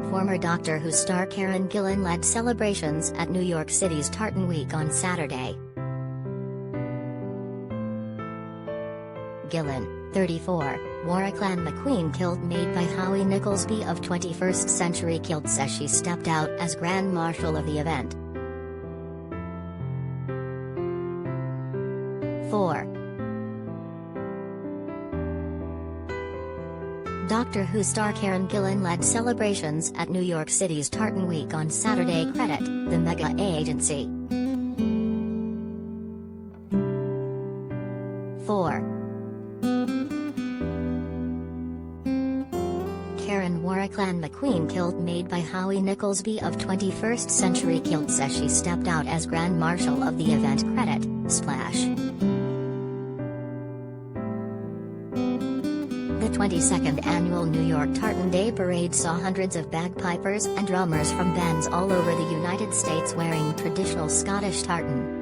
Former Doctor Who star Karen Gillan led celebrations at New York City's Tartan Week on Saturday. Gillan, 34, wore a Clan McQueen kilt made by Howie Nicholsby of 21st Century Kilts as she stepped out as Grand Marshal of the event. 4. Doctor Who star Karen Gillan led celebrations at New York City's Tartan Week on SaturdayCredit, the mega agency. 4. Karen wore a Clan McQueen kilt made by Howie Nicholsby of 21st Century Kilts as she stepped out as Grand Marshal of the eventCredit, Splash. The 22nd annual New York Tartan Day Parade saw hundreds of bagpipers and drummers from bands all over the United States wearing traditional Scottish tartan.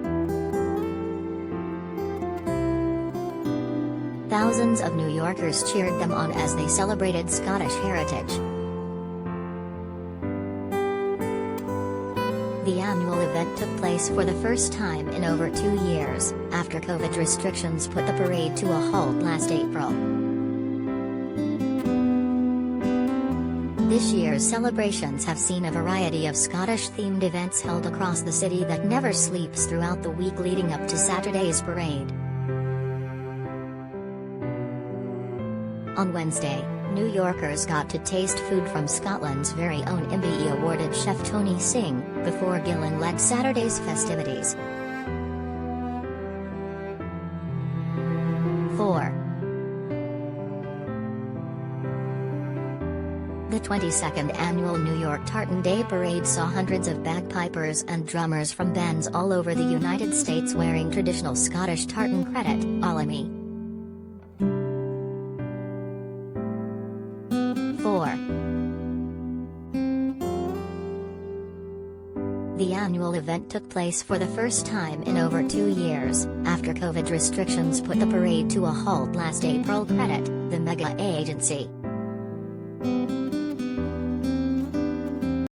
Thousands of New Yorkers cheered them on as they celebrated Scottish heritage. The annual event took place for the first time in over 2 years, after COVID restrictions put the parade to a halt last April. This year's celebrations have seen a variety of Scottish-themed events held across the city that never sleeps throughout the week leading up to Saturday's parade. On Wednesday, New Yorkers got to taste food from Scotland's very own Emmy-awarded chef Tony Singh, before Gillan led Saturday's festivities. 4. The 22nd annual New York Tartan Day Parade saw hundreds of bagpipers and drummers from bands all over the United States wearing traditional Scottish tartan credit, Alamy. 4. The annual event took place for the first time in over 2 years, after COVID restrictions put the parade to a halt last April. Credit, the mega agency.